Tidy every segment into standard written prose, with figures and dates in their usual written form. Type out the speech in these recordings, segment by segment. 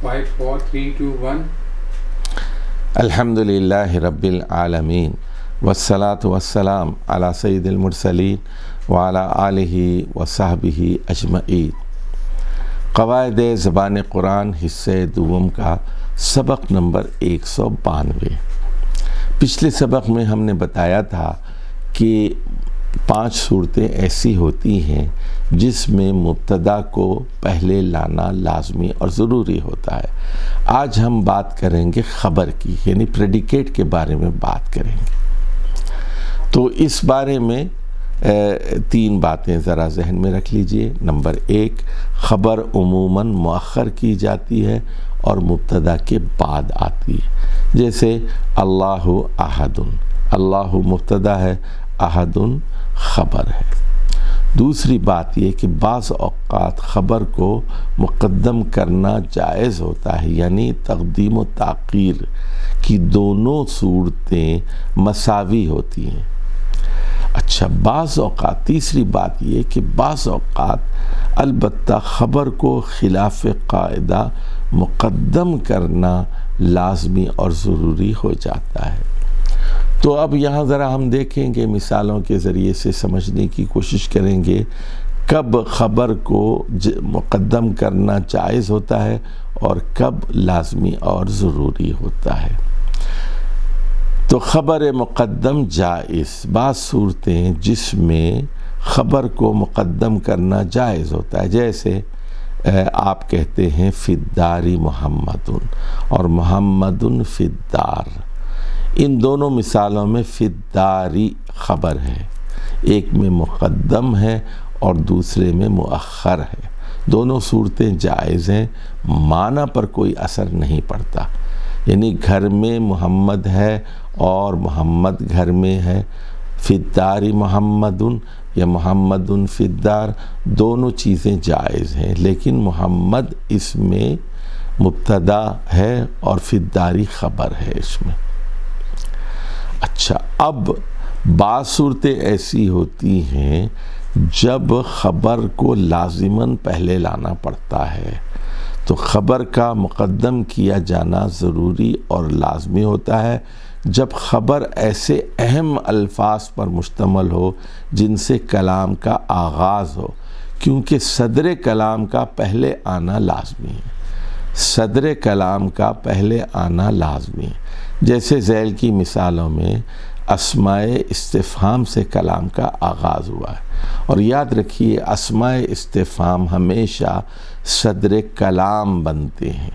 5 4 3 2 1 الحمدللہ رب العالمین والصلاة والسلام علی سید المرسلین وعلی آلہ وصحبہ اجمعین۔ قواعد زبان قرآن حصہ دوم کا سبق نمبر 192۔ پچھلے سبق میں ہم نے بتایا تھا کہ 5 صورتیں ایسی ہوتی ہیں جس میں مبتدا کو پہلے لانا لازمی اور ضروری ہوتا ہے۔ آج ہم بات کریں گے خبر کی، یعنی پریڈیکیٹ کے بارے میں بات کریں گے۔ تو اس بارے میں 3 باتیں ذرا ذہن میں رکھ لیجئے۔ نمبر 1، خبر عموماً مؤخر کی جاتی ہے اور مبتدا کے بعد آتی ہے، جیسے اللہ احد، اللہ مبتدا ہے، احد خبر ہے۔ دوسری بات یہ کہ بعض اوقات خبر کو مقدم کرنا جائز ہوتا ہے، یعنی تقدیم و تاخیر کی دونوں صورتیں مساوی ہوتی ہیں۔ اچھا، بعض اوقات تیسری بات یہ کہ بعض اوقات البتہ خبر کو خلاف قاعدہ مقدم کرنا لازمی اور ضروری ہو جاتا ہے۔ تو اب یہاں ذرا ہم دیکھیں گے، مثالوں کے ذریعے سے سمجھنے کی کوشش کریں گے کب خبر کو مقدم کرنا جائز ہوتا ہے اور کب لازمی اور ضروری ہوتا ہے۔ تو خبر مقدم جائز، بعض صورتیں جس میں خبر کو مقدم کرنا جائز ہوتا ہے، جیسے آپ کہتے ہیں فی الدار محمد اور محمد فی الدار۔ ان دونوں مثالوں میں فی الداری خبر ہے، ایک میں مقدم ہے اور دوسرے میں مؤخر ہے۔ دونوں صورتیں جائز ہیں، معنی پر کوئی اثر نہیں پڑتا، یعنی گھر میں محمد ہے اور محمد گھر میں ہے، فی الدار محمد یا محمد فی الدار، دونوں چیزیں جائز ہیں، لیکن محمد اس میں مبتدا ہے اور فی الداری خبر ہے اس میں۔ اچھا، اب بعض صورتیں ایسی ہوتی ہیں جب خبر کو لازماً پہلے لانا پڑتا ہے، تو خبر کا مقدم کیا جانا ضروری اور لازمی ہوتا ہے جب خبر ایسے اہم الفاظ پر مشتمل ہو جن سے کلام کا آغاز ہو، کیونکہ صدر کلام کا پہلے آنا لازمی ہے، صدر کلام کا پہلے آنا لازمی ہے۔ جیسے ذیل کی مثالوں میں اسماء استفہام سے کلام کا آغاز ہوا ہے، اور یاد رکھیے اسماء استفہام ہمیشہ صدر کلام بنتے ہیں۔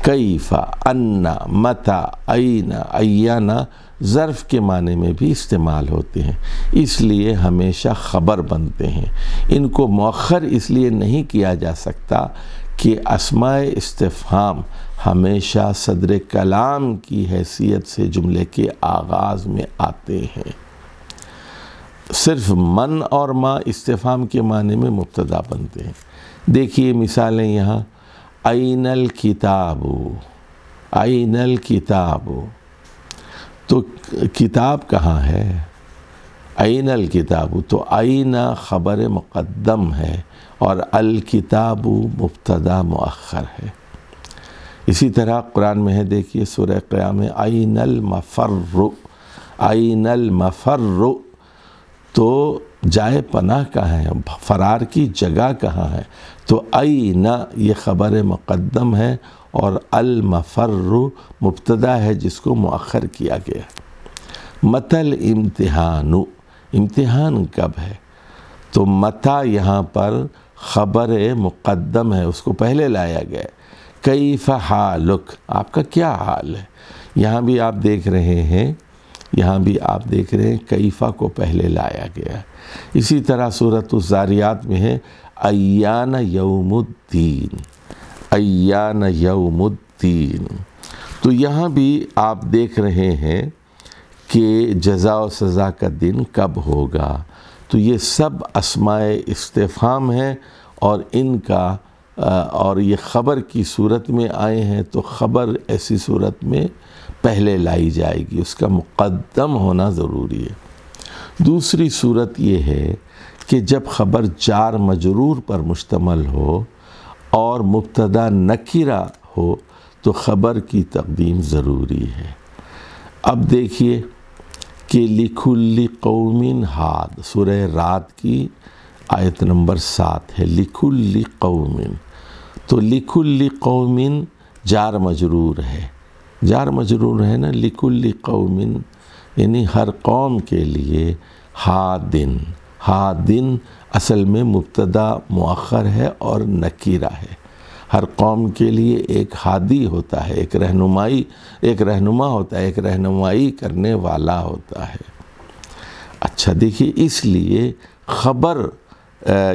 کیف، انا، متی، این، ایانا ظرف کے معنی میں بھی استعمال ہوتے ہیں، اس لیے ہمیشہ خبر بنتے ہیں۔ ان کو مؤخر اس لیے نہیں کیا جا سکتا کہ اسماء استفہام ہمیشہ صدر کلام کی حیثیت سے جملے کے آغاز میں آتے ہیں۔ صرف من اور ما استفہام کے معنی میں مبتدا بنتے ہیں۔ دیکھیے مثالیں یہاں، این الکتاب، این الکتاب، تو کتاب کہاں ہے؟ این الکتاب، تو این خبر مقدم ہے اور الکتاب مبتدا مؤخر ہے۔ اسی طرح قرآن میں ہے، دیکھیے سورہ قیامہ میں، این المفر، این المفر، تو جائے پناہ کہاں ہے، فرار کی جگہ کہاں ہے؟ تو این یہ خبر مقدم ہے اور المفر مبتدا ہے جس کو مؤخر کیا گیا۔ متی الامتحان، امتحان کب ہے؟ تو متی یہاں پر خبر مقدم ہے، اس کو پہلے لایا گیا ہے۔ کیف حالک، آپ کا کیا حال ہے؟ یہاں بھی آپ دیکھ رہے ہیں، یہاں بھی آپ دیکھ رہے ہیں کیفہ کو پہلے لایا گیا ہے۔ اسی طرح سورۃ الذاریات میں ہے ایان یوم الدین، ایان یوم الدین، تو یہاں بھی آپ دیکھ رہے ہیں کہ جزا و سزا کا دن کب ہوگا۔ تو یہ سب اسماء استفہام ہیں اور ان کا اور یہ خبر کی صورت میں آئے ہیں، تو خبر ایسی صورت میں پہلے لائی جائے گی، اس کا مقدم ہونا ضروری ہے۔ دوسری صورت یہ ہے کہ جب خبر جار مجرور پر مشتمل ہو اور مبتدا نکرہ ہو تو خبر کی تقدیم ضروری ہے۔ اب دیکھیے کہ لِكُلِّ قَوْمٍ ہاد، سورہ رعد کی آیت نمبر 7 ہے، لِكُلِّ قَوْمٍ، تو لِكُلِّ قَوْمٍ جار مجرور ہے، جار مجرور ہے نا، لِكُلِّ قَوْمٍ یعنی ہر قوم کے لیے، ہادن، ہادن اصل میں مبتدا مؤخر ہے اور نکیرہ ہے۔ ہر قوم کے لیے ایک ہادی ہوتا ہے، ایک رہنما ہوتا ہے، ایک رہنمائی کرنے والا ہوتا ہے۔ اچھا دیکھیے، اس لیے خبر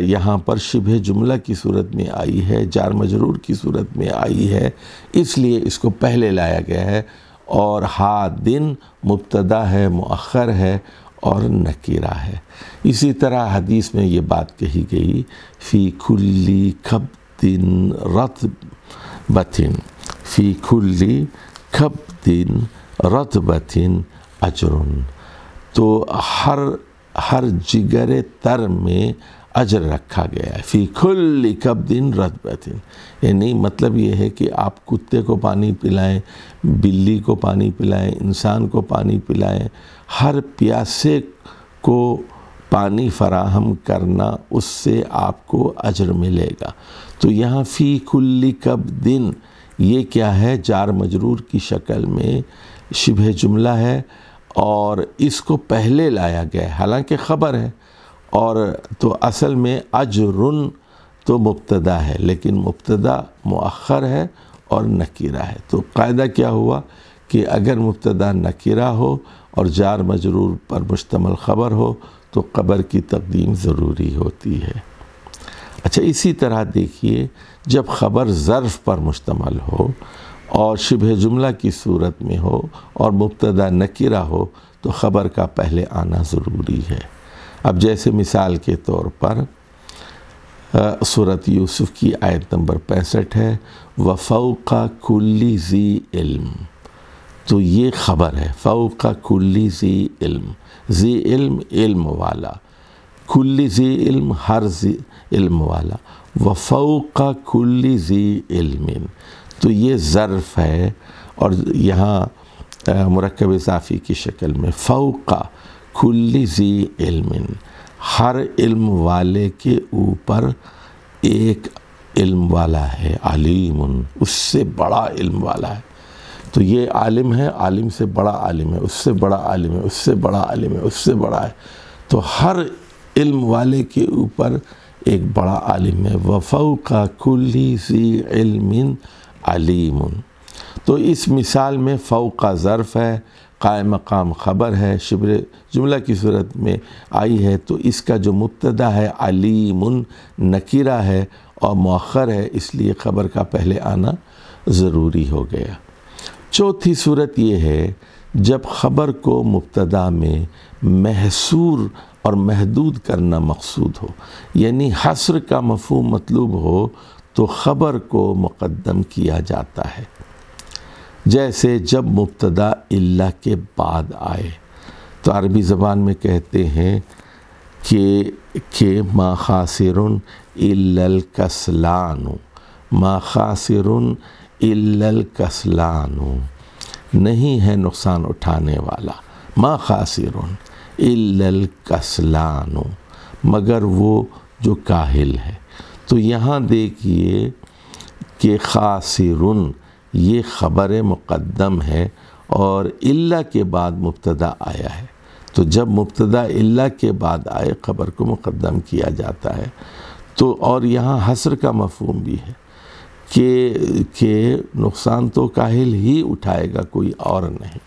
یہاں پر شبہ جملہ کی صورت میں آئی ہے، جار مجرور کی صورت میں آئی ہے، اس لیے اس کو پہلے لایا گیا ہے، اور ہادن مبتدا ہے، مؤخر ہے اور نکیرہ ہے۔ اسی طرح حدیث میں یہ بات کہی گئی، فی کلی کبد رطبۃ، فی کلی کبد رطبۃ اجر، تو ہر جگر تر میں اجر رکھا گیا ہے، فی کلی کبد رطبۃ، یعنی مطلب یہ ہے کہ آپ کتے کو پانی پلائیں، بلی کو پانی پلائیں، انسان کو پانی پلائیں، ہر پیاسے کو پانی فراہم کرنا، اس سے آپ کو اجر ملے گا۔ تو یہاں فی کلی کبد یہ کیا ہے؟ جار مجرور کی شکل میں شبہ جملہ ہے، اور اس کو پہلے لایا گیا ہے، حالانکہ خبر ہے، اور تو اصل میں اجرن تو مبتدا ہے، لیکن مبتدا مؤخر ہے اور نکیرہ ہے۔ تو قاعدہ کیا ہوا کہ اگر مبتدا نکیرہ ہو اور جار مجرور پر مشتمل خبر ہو تو خبر کی تقدیم ضروری ہوتی ہے۔ اچھا، اسی طرح دیکھیے، جب خبر ظرف پر مشتمل ہو اور شبہ جملہ کی صورت میں ہو اور مبتدا نکیرہ ہو تو خبر کا پہلے آنا ضروری ہے۔ اب جیسے مثال کے طور پر سورۃ یوسف کی آیت نمبر 65 ہے، وَفَوْقَ كُلِّ ذِی علم، تو یہ خبر ہے، فوق کل ذی علم، ذی علم علم والا، کل ذی علم ہر ذی علم والا، وفوق کل ذی علم، تو یہ ظرف ہے، اور یہاں مرکب اضافی کی شکل میں فوق کل ذی علم، ہر علم والے کے اوپر ایک علم والا ہے، علیم، اس سے بڑا علم والا ہے۔ تو یہ عالم ہے، عالم سے بڑا عالم ہے، اس سے بڑا عالم ہے، اس سے بڑا عالم ہے، اس سے بڑا ہے، تو ہر علم والے کے اوپر ایک بڑا عالم ہے، وَفَوْقَ كُلِّ ذِی عِلْمٍ عَلِيمٌ۔ تو اس مثال میں فوق ظرف ہے، قائم مقام خبر ہے، شبہ جملہ کی صورت میں آئی ہے، تو اس کا جو مبتدا ہے علیم نکیرہ ہے اور مؤخر ہے، اس لیے خبر کا پہلے آنا ضروری ہو گیا۔ چوتھی صورت یہ ہے جب خبر کو مبتدا میں محصور اور محدود کرنا مقصود ہو، یعنی حصر کا مفہوم مطلوب ہو تو خبر کو مقدم کیا جاتا ہے، جیسے جب مبتدا الا کے بعد آئے تو عربی زبان میں کہتے ہیں کہ ما خاسر الا الکسلان، ما خاسر الا الکسلان، نہیں ہے نقصان اٹھانے والا، ما خاسر الا الکسلان، مگر وہ جو کاہل ہے۔ تو یہاں دیکھیے کہ خاسرن یہ خبر مقدم ہے اور الا کے بعد مبتدا آیا ہے، تو جب مبتدا الا کے بعد آئے خبر کو مقدم کیا جاتا ہے۔ تو اور یہاں حصر کا مفہوم بھی ہے کہ نقصان تو کاہل ہی اٹھائے گا، کوئی اور نہیں۔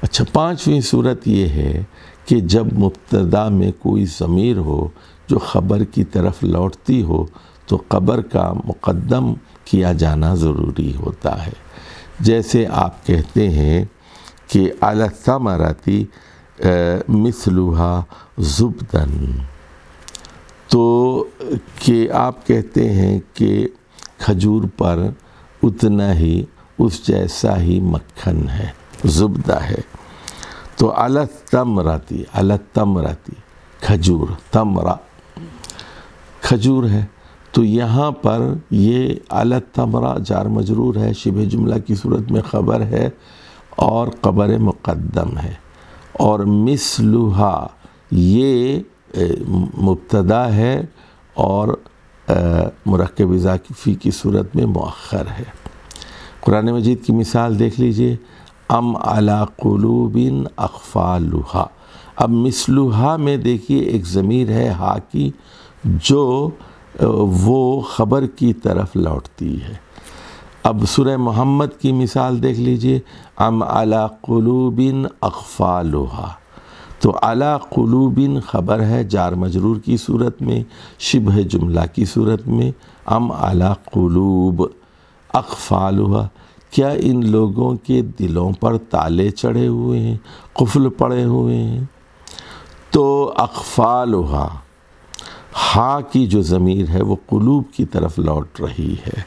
اچھا، پانچویں صورت یہ ہے کہ جب مبتدا میں کوئی ضمیر ہو جو خبر کی طرف لوٹتی ہو تو خبر کا مقدم کیا جانا ضروری ہوتا ہے، جیسے آپ کہتے ہیں کہ علی الثمرۃ مثلها زبداً، تو کہ آپ کہتے ہیں کہ کھجور پر اتنا ہی اس جیسا ہی مکھن ہے، زبدہ ہے۔ تو علی الثمرۃ، علی الثمرۃ کھجور، تمرہ کھجور ہے، تو یہاں پر یہ علی التمرہ جار مجرور ہے، شبہ جملہ کی صورت میں خبر ہے اور خبر مقدم ہے، اور مثلھا یہ مبتدا ہے اور مرکب اضافی کی صورت میں مؤخر ہے۔ قرآن مجید کی مثال دیکھ لیجئے، ام علی قلوب اقفالھا۔ اب مثلھا میں دیکھیے ایک ضمیر ہے ہا کی جو وہ خبر کی طرف لوٹتی ہے۔ اب سورہ محمد کی مثال دیکھ لیجئے، ام علی قلوب اقفالھا، تو علی قلوب خبر ہے جار مجرور کی صورت میں، شبہ جملہ کی صورت میں، ام علی قلوب اقفالھا، کیا ان لوگوں کے دلوں پر تالے چڑھے ہوئے ہیں، قفل پڑے ہوئے ہیں؟ تو اقفالھا ہا کی جو ضمیر ہے وہ قلوب کی طرف لوٹ رہی ہے،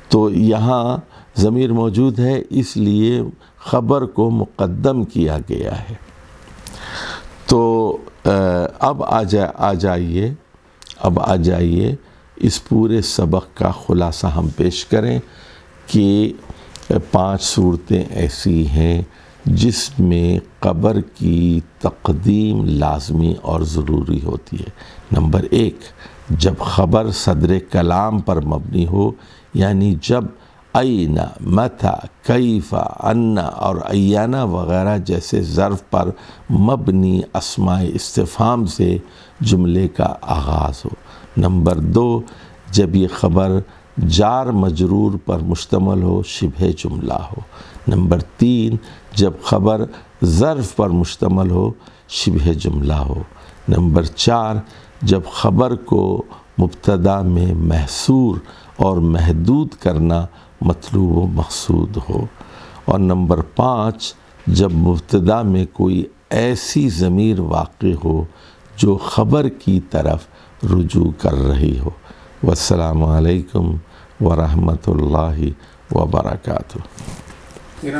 تو یہاں ضمیر موجود ہے اس لیے خبر کو مقدم کیا گیا ہے۔ تو اب آ جائیے اس پورے سبق کا خلاصہ ہم پیش کریں کہ 5 صورتیں ایسی ہیں جس میں خبر کی تقدیم لازمی اور ضروری ہوتی ہے۔ نمبر 1، جب خبر صدر کلام پر مبنی ہو، یعنی جب این، متى، کیف، ان اور ایانا وغیرہ جیسے ظرف پر مبنی اسماء استفہام سے جملے کا آغاز ہو۔ نمبر 2، جب یہ خبر جار مجرور پر مشتمل ہو، شبہ جملہ ہو۔ نمبر 3، جب خبر ظرف پر مشتمل ہو، شبہ جملہ ہو۔ نمبر 4، جب خبر کو مبتدا میں محصور اور محدود کرنا مطلوب و مقصود ہو۔ اور نمبر 5، جب مبتدا میں کوئی ایسی ضمیر واقع ہو جو خبر کی طرف رجوع کر رہی ہو۔ والسلام علیکم ورحمۃ اللہ وبرکاتہ۔